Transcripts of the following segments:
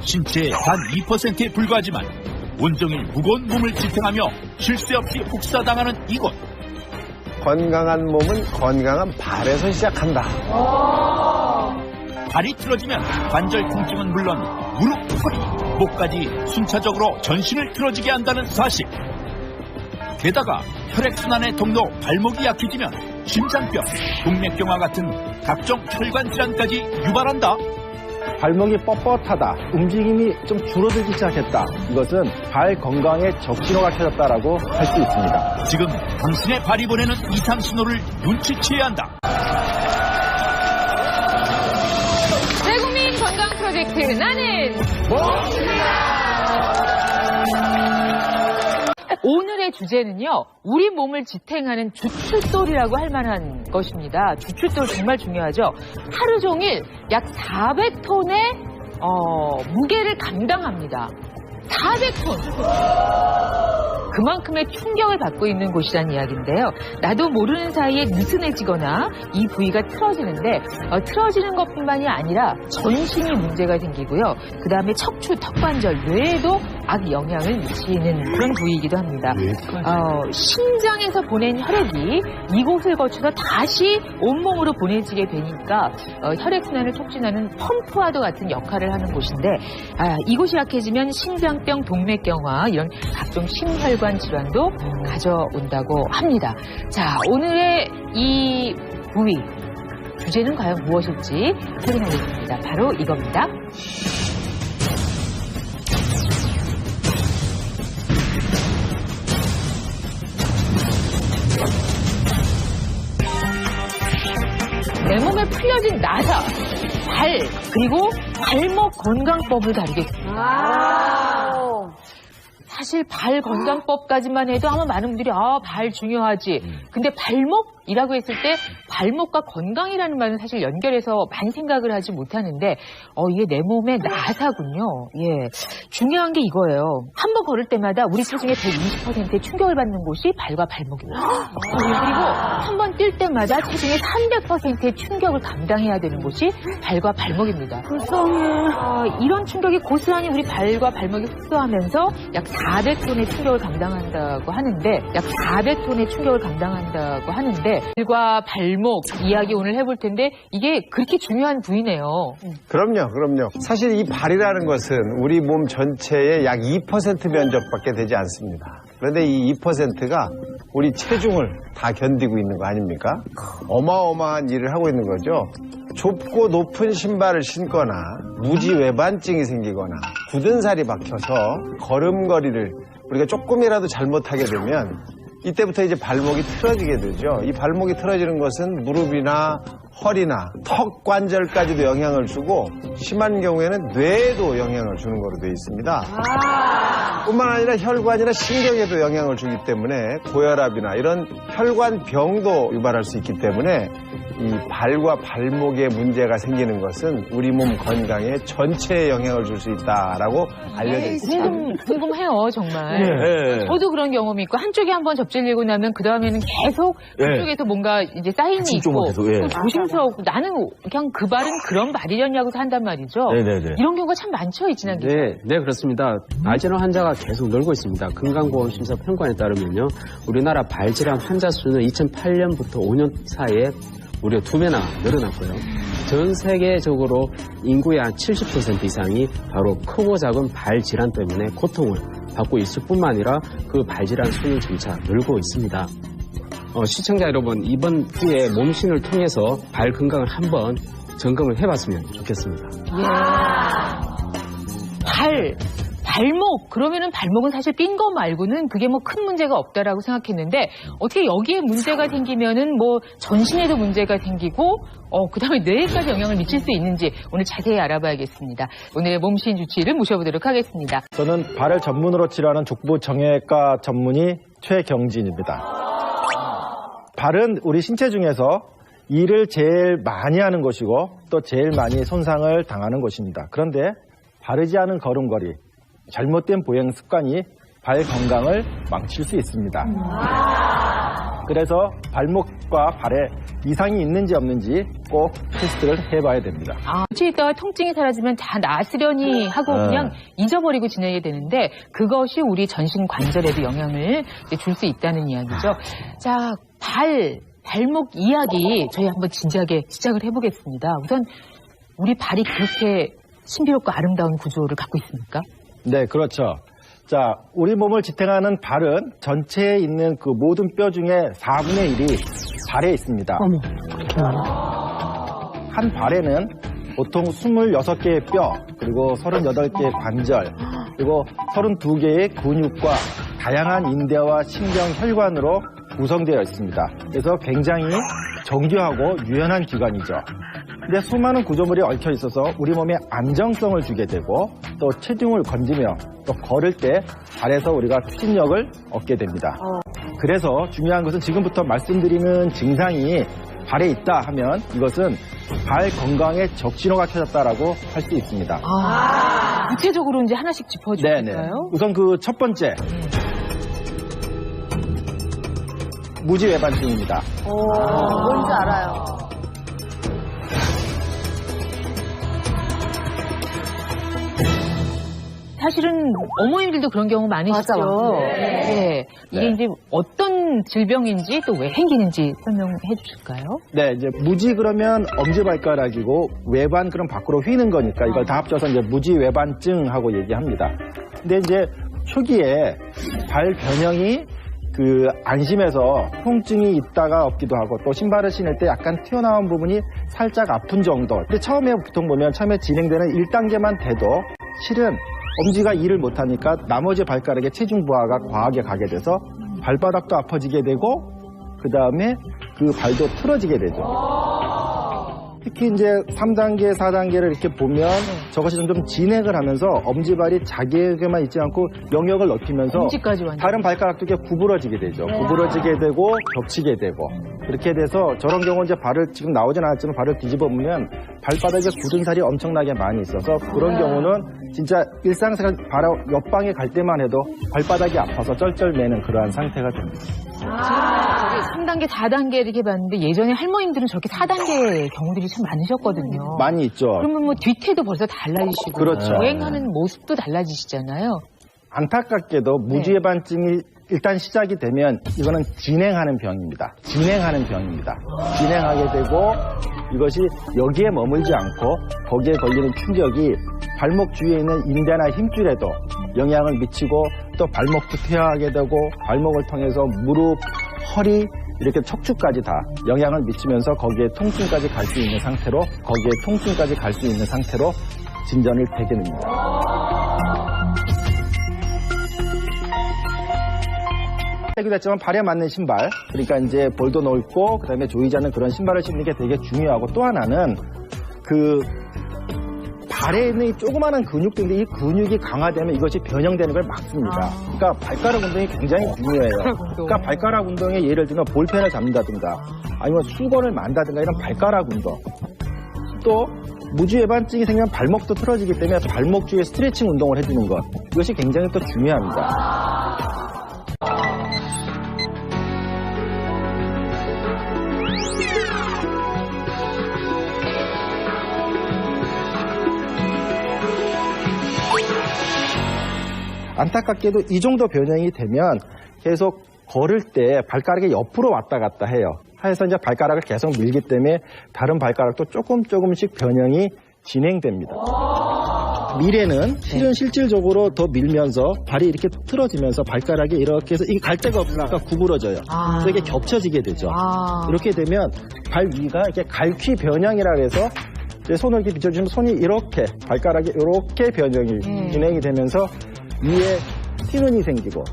신체의 단 2%에 불과하지만 온종일 무거운 몸을 지탱하며 쉴 새 없이 혹사당하는 이곳. 건강한 몸은 건강한 발에서 시작한다. 발이 틀어지면 관절 통증은 물론 무릎, 허리, 목까지 순차적으로 전신을 틀어지게 한다는 사실. 게다가 혈액순환의 통로 발목이 약해지면 심장병, 동맥경화 같은 각종 혈관 질환까지 유발한다. 발목이 뻣뻣하다, 움직임이 좀 줄어들기 시작했다. 이것은 발 건강에 적신호가 켜졌다라고 할 수 있습니다. 지금 당신의 발이 보내는 이상 신호를 눈치채야 한다. 대국민 건강 프로젝트 나는 오늘의 주제는요, 우리 몸을 지탱하는 주춧돌이라고 할 만한 것입니다. 주춧돌 정말 중요하죠. 하루 종일 약 400톤의 무게를 감당합니다. 400톤! 그만큼의 충격을 받고 있는 곳이라는 이야기인데요. 나도 모르는 사이에 느슨해지거나 이 부위가 틀어지는데 틀어지는 것뿐만이 아니라 전신이 문제가 생기고요. 그 다음에 척추, 턱관절, 뇌에도 악영향을 미치는 그런 부위이기도 합니다. 심장에서 보낸 혈액이 이곳을 거쳐서 다시 온몸으로 보내지게 되니까 혈액순환을 촉진하는 펌프와도 같은 역할을 하는 곳인데 이곳이 약해지면 심장병, 동맥경화 이런 각종 심혈관 질환도 가져온다고 합니다. 자, 오늘의 이 부위 주제는 과연 무엇일지 확인하겠습니다. 바로 이겁니다. 내 몸에 풀려진 나사, 발, 그리고 발목 건강법을 다루겠습니다. 사실 발 건강법까지만 해도 아마 많은 분들이 발 중요하지. 근데 발목이라고 했을 때 발목과 건강이라는 말은 사실 연결해서 많이 생각을 하지 못하는데 이게 내 몸의 나사군요. 예, 중요한 게 이거예요. 한 번 걸을 때마다 우리 체중의 120%의 충격을 받는 곳이 발과 발목입니다. 그리고 한 번 뛸 때마다 체중의 300%의 충격을 감당해야 되는 곳이 발과 발목입니다. 불쌍해. 이런 충격이 고스란히 우리 발과 발목에 흡수하면서 약 400톤의 충격을 감당한다고 하는데 발과 발목 이야기 오늘 해볼 텐데 이게 그렇게 중요한 부위네요. 그럼요. 사실 이 발이라는 것은 우리 몸 전체의 약 2% 면적밖에 되지 않습니다. 그런데 이 2%가 우리 체중을 다 견디고 있는 거 아닙니까? 어마어마한 일을 하고 있는 거죠. 좁고 높은 신발을 신거나 무지외반증이 생기거나 굳은 살이 박혀서 걸음걸이를 우리가 조금이라도 잘못하게 되면 이때부터 이제 발목이 틀어지게 되죠. 이 발목이 틀어지는 것은 무릎이나 허리나 턱 관절까지도 영향을 주고 심한 경우에는 뇌에도 영향을 주는 거로 되어 있습니다. 뿐만 아니라 혈관이나 신경에도 영향을 주기 때문에 고혈압이나 이런 혈관병도 유발할 수 있기 때문에 이 발과 발목에 문제가 생기는 것은 우리 몸 건강에 전체에 영향을 줄 수 있다라고 알려져 있습니다. 궁금해요, 정말. 네. 저도 그런 경험이 있고 한쪽에 한번 접질리고 나면 그 다음에는 계속 그쪽에서 뭔가 이제 사인이 있고 조심스럽고 나는 그냥 그 발은 그런 발이었냐고 한단 말이죠. 네네네. 이런 경우가 참 많죠, 이진환 기자. 네, 그렇습니다. 발질환 환자가 계속 늘고 있습니다. 건강보험심사 평가에 따르면요, 우리나라 발질환 환자 수는 2008년부터 5년 사이에 무려 2배나 늘어났고요. 전 세계적으로 인구의 한 70% 이상이 바로 크고 작은 발질환 때문에 고통을 받고 있을 뿐만 아니라 그 발질환 수는 점차 늘고 있습니다. 시청자 여러분, 이번 기회에 몸신을 통해서 발 건강을 한번 점검을 해봤으면 좋겠습니다. 발목, 그러면은 발목은 사실 삔 거 말고는 그게 뭐 큰 문제가 없다라고 생각했는데 어떻게 여기에 문제가 생기면은 뭐 전신에도 문제가 생기고 그다음에 뇌에까지 영향을 미칠 수 있는지 오늘 자세히 알아봐야겠습니다. 오늘의 몸신 주치의를 모셔보도록 하겠습니다. 저는 발을 전문으로 치료하는 족부정형외과 전문의 최경진입니다. 발은 우리 신체 중에서 일을 제일 많이 하는 곳이고 또 제일 많이 손상을 당하는 곳입니다. 그런데 바르지 않은 걸음걸이, 잘못된 보행 습관이 발 건강을 망칠 수 있습니다. 그래서 발목과 발에 이상이 있는지 없는지 꼭 테스트를 해봐야 됩니다. 치니까 통증이 사라지면 다 나으려니 하고 그냥 잊어버리고 지내야 되는데 그것이 우리 전신 관절에도 영향을 줄 수 있다는 이야기죠. 자, 발목 이야기 저희 한번 진지하게 시작을 해보겠습니다. 우선 우리 발이 그렇게 신비롭고 아름다운 구조를 갖고 있습니까? 네, 그렇죠. 자, 우리 몸을 지탱하는 발은 전체에 있는 그 모든 뼈 중에 4분의 1이 발에 있습니다. 한 발에는 보통 26개의 뼈, 그리고 38개의 관절, 그리고 32개의 근육과 다양한 인대와 신경, 혈관으로 구성되어 있습니다. 그래서 굉장히 정교하고 유연한 기관이죠. 근데 수많은 구조물이 얽혀 있어서 우리 몸에 안정성을 주게 되고 또 체중을 건지며 또 걸을 때 발에서 우리가 추진력을 얻게 됩니다. 그래서 중요한 것은 지금부터 말씀드리는 증상이 발에 있다 하면 이것은 발 건강에 적신호가 켜졌다라고 할 수 있습니다. 구체적으로 이제 하나씩 짚어주실까요? 우선 그 첫 번째. 무지외반증입니다. 뭔지 알아요. 사실은 어머님들도 그런 경우 많으시죠. 맞아. 네. 이게 이제 어떤 질병인지 또 왜 생기는지 설명해 주실까요? 네, 이제 무지 그러면 엄지발가락이고 외반 그럼 밖으로 휘는 거니까 이걸 다 합쳐서 이제 무지외반증하고 얘기합니다. 근데 이제 초기에 발 변형이 그 안심해서 통증이 있다가 없기도 하고 또 신발을 신을 때 약간 튀어나온 부분이 살짝 아픈 정도. 근데 처음에 보통 보면 처음에 진행되는 1단계만 돼도 실은 엄지가 일을 못하니까 나머지 발가락에 체중 부하가 과하게 가게 돼서 발바닥도 아파지게 되고 그 다음에 그 발도 틀어지게 되죠. 특히 이제 3단계, 4단계를 이렇게 보면 저것이 점점 진행을 하면서 엄지발이 자기에게만 있지 않고 영역을 넓히면서 엄지까지 완전. 다른 발가락도 이렇게 구부러지게 되죠. 구부러지게 되고 겹치게 되고 그렇게 돼서 저런 경우 이제 발을 지금 나오진 않았지만 발을 뒤집어 보면 발바닥에 굳은 살이 엄청나게 많이 있어서 그런 경우는 진짜 일상생활 바로 옆방에 갈 때만 해도 발바닥이 아파서 쩔쩔매는 그러한 상태가 됩니다. 지금 3단계, 4단계 이렇게 봤는데 예전에 할머님들은 저렇게 4단계 경우들이 참 많으셨거든요. 많이 있죠. 그러면 뭐 뒤태도 벌써 달라지시고 그렇죠. 여행하는 모습도 달라지시잖아요. 안타깝게도 무지외반증이 일단 시작이 되면 이거는 진행하는 병입니다. 진행하게 되고 이것이 여기에 머물지 않고 거기에 걸리는 충격이 발목 주위에 있는 인대나 힘줄에도 영향을 미치고 또 발목도 퇴화하게 되고 발목을 통해서 무릎, 허리 이렇게 척추까지 다 영향을 미치면서 거기에 통증까지 갈 수 있는 상태로 진전을 되게 됩니다. 얘기도 했지만 발에 맞는 신발, 그러니까 이제 볼도 넓고 그다음에 조이지 않는 그런 신발을 신는 게 되게 중요하고 또 하나는 그 발에 있는 이 조그마한 근육들인데 이 근육이 강화되면 이것이 변형되는 걸 막습니다. 그러니까 발가락 운동이 굉장히 중요해요. 그러니까 발가락 운동에 예를 들면 볼펜을 잡는다든가 아니면 수건을 만다든가 이런 발가락 운동. 또 무지외반증이 생기면 발목도 틀어지기 때문에 발목 주위에 스트레칭 운동을 해주는 것. 이것이 굉장히 또 중요합니다. 안타깝게도 이 정도 변형이 되면 계속 걸을 때 발가락이 옆으로 왔다 갔다 해요. 해서 이제 발가락을 계속 밀기 때문에 다른 발가락도 조금씩 변형이 진행됩니다. 미래는 실은 실질적으로 더 밀면서 발이 이렇게 틀어지면서 발가락이 이렇게 해서 이게 갈 데가 없으니까 구부러져요. 그래서 이게 겹쳐지게 되죠. 이렇게 되면 발 위가 이렇게 갈퀴 변형이라 해서 이제 손을 이렇게 비춰주시면 손이 이렇게 발가락이 이렇게 변형이 진행이 되면서 위에 티눈이 생기고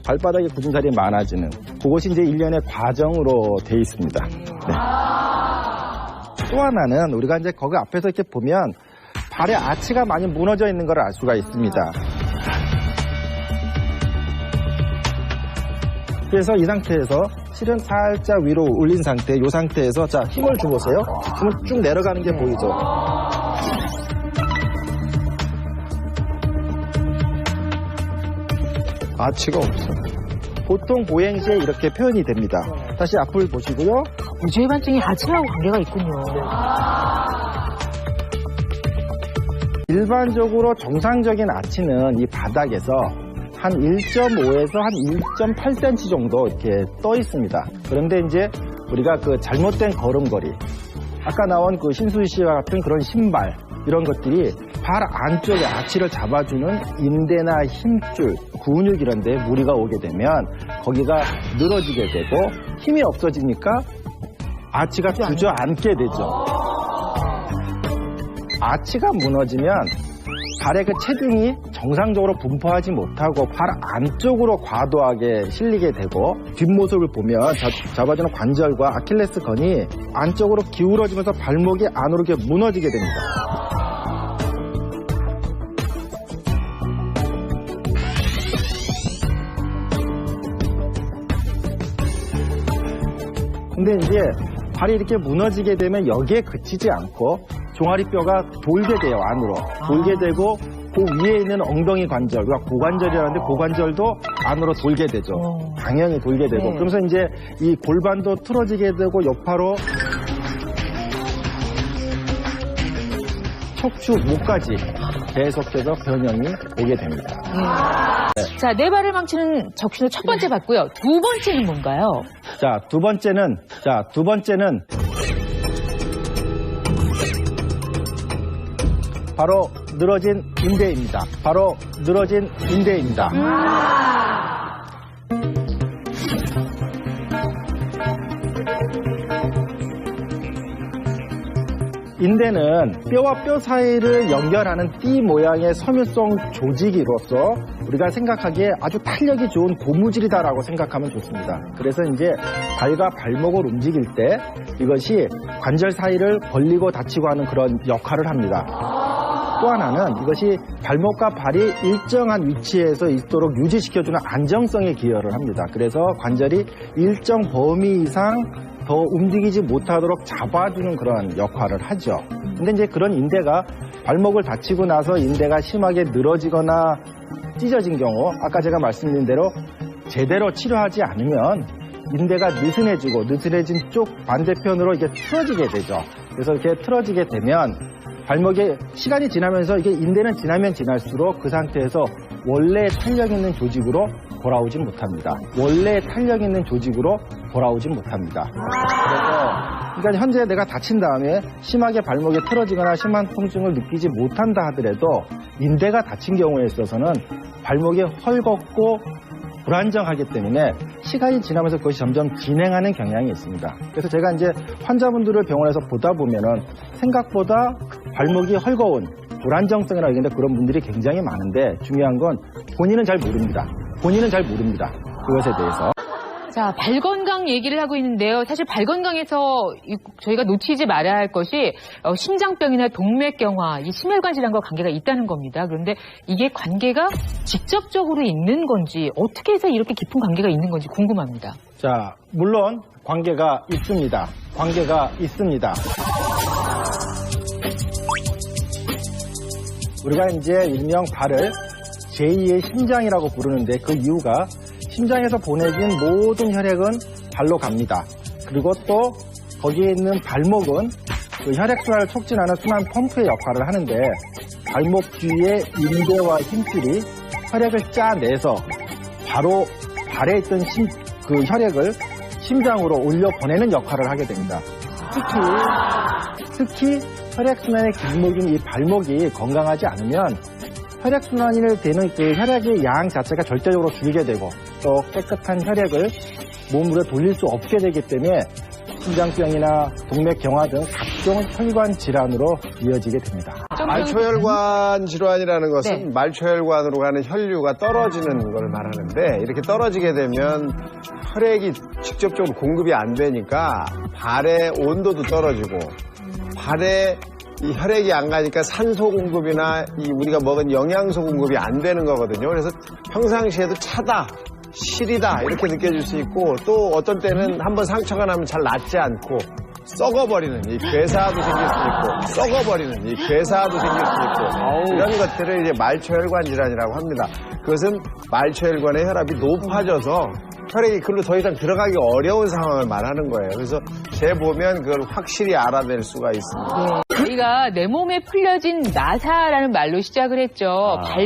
발바닥에 굳은 살이 많아지는 그것이 이제 일련의 과정으로 돼 있습니다. 네. 또 하나는 우리가 이제 거기 앞에서 이렇게 보면 발의 아치가 많이 무너져 있는 걸 알 수가 있습니다. 그래서 이 상태에서 실은 살짝 위로 올린 상태, 이 상태에서 자 힘을 줘보세요. 그러면 쭉 내려가는 게 보이죠. 아치가 없어. 보통 보행 시에 이렇게 표현이 됩니다. 다시 앞을 보시고요. 무죄반증이 아치하고 관계가 있군요. 일반적으로 정상적인 아치는 이 바닥에서 한 1.5에서 한 1.8cm 정도 이렇게 떠 있습니다. 그런데 이제 우리가 그 잘못된 걸음걸이, 아까 나온 그 신수희 씨와 같은 그런 신발, 이런 것들이 발 안쪽에 아치를 잡아주는 인대나 힘줄, 근육 이런 데 무리가 오게 되면 거기가 늘어지게 되고 힘이 없어지니까 아치가 주저앉게 되죠. 아치가 무너지면 발의 그 체중이 정상적으로 분포하지 못하고 발 안쪽으로 과도하게 실리게 되고 뒷모습을 보면 잡아주는 관절과 아킬레스건이 안쪽으로 기울어지면서 발목이 안으로 이렇게 무너지게 됩니다. 근데 이제 발이 이렇게 무너지게 되면 여기에 그치지 않고 종아리뼈가 돌게 돼요, 안으로. 돌게 되고 그 위에 있는 엉덩이 관절, 우리가 고관절이라는데 고관절도 안으로 돌게 되죠. 당연히 돌게 되고. 네. 그러면서 이제 이 골반도 틀어지게 되고 여파로 척추, 목까지 계속해서 변형이 오게 됩니다. 자, 네 발을 망치는 적신호 첫 번째 봤고요. 두 번째는 뭔가요? 자, 두 번째는 바로 늘어진 인대입니다. 인대는 뼈와 뼈 사이를 연결하는 띠 모양의 섬유성 조직으로서 우리가 생각하기에 아주 탄력이 좋은 고무줄이다라고 생각하면 좋습니다. 그래서 이제 발과 발목을 움직일 때 이것이 관절 사이를 벌리고 닫히고 하는 그런 역할을 합니다. 또 하나는 이것이 발목과 발이 일정한 위치에서 있도록 유지시켜주는 안정성에 기여를 합니다. 그래서 관절이 일정 범위 이상 더 움직이지 못하도록 잡아주는 그런 역할을 하죠. 근데 이제 그런 인대가 발목을 다치고 나서 인대가 심하게 늘어지거나 찢어진 경우, 아까 제가 말씀드린 대로 제대로 치료하지 않으면 인대가 느슨해진 쪽 반대편으로 이게 틀어지게 되죠. 그래서 이렇게 틀어지게 되면 발목에 시간이 지나면서 이게 인대는 지나면 지날수록 그 상태에서 원래 탄력 있는 조직으로 돌아오진 못합니다. 그러니까 현재 내가 다친 다음에 심하게 발목에 틀어지거나 심한 통증을 느끼지 못한다 하더라도 인대가 다친 경우에 있어서는 발목이 헐겁고 불안정하기 때문에 시간이 지나면서 그것이 점점 진행하는 경향이 있습니다. 그래서 제가 이제 환자분들을 병원에서 보다 보면은 생각보다 발목이 헐거운 불안정성이라고 얘기하는데 그런 분들이 굉장히 많은데 중요한 건 본인은 잘 모릅니다. 그것에 대해서. 자, 발 건강 얘기를 하고 있는데요. 사실 발 건강에서 저희가 놓치지 말아야 할 것이 심장병이나 동맥경화, 이 심혈관 질환과 관계가 있다는 겁니다. 그런데 이게 관계가 직접적으로 있는 건지 어떻게 해서 이렇게 깊은 관계가 있는 건지 궁금합니다. 자, 물론 관계가 있습니다. 우리가 이제 일명 발을 제2의 심장이라고 부르는데 그 이유가 심장에서 보내진 모든 혈액은 발로 갑니다. 그리고 또 거기에 있는 발목은 그 혈액순환을 촉진하는 순환 펌프의 역할을 하는데 발목 주위의 인대와 힘줄이 혈액을 짜내서 바로 발에 있던 그 혈액을 심장으로 올려 보내는 역할을 하게 됩니다. 특히 혈액순환의 길목인 이 발목이 건강하지 않으면 혈액순환이 되는 그 혈액의 양 자체가 절대적으로 줄게 되고 또 깨끗한 혈액을 몸으로 돌릴 수 없게 되기 때문에 심장병이나 동맥경화 등 각종 혈관 질환으로 이어지게 됩니다. 말초혈관 질환이라는 것은 네. 말초혈관으로 가는 혈류가 떨어지는 걸 말하는데 이렇게 떨어지게 되면 혈액이 직접적으로 공급이 안 되니까 발의 온도도 떨어지고 발에 이 혈액이 안 가니까 산소 공급이나 우리가 먹은 영양소 공급이 안 되는 거거든요. 그래서 평상시에도 차다, 시리다 이렇게 느껴질 수 있고 또 어떤 때는 한번 상처가 나면 잘 낫지 않고 썩어버리는 이 괴사도 생길 수 있고 이런 것들을 이제 말초혈관 질환이라고 합니다. 그것은 말초혈관의 혈압이 높아져서 혈액이 글로 더 이상 들어가기 어려운 상황을 말하는 거예요. 그래서 재보면 그걸 확실히 알아낼 수가 있습니다. 저희가 내 몸에 풀려진 나사라는 말로 시작을 했죠. 발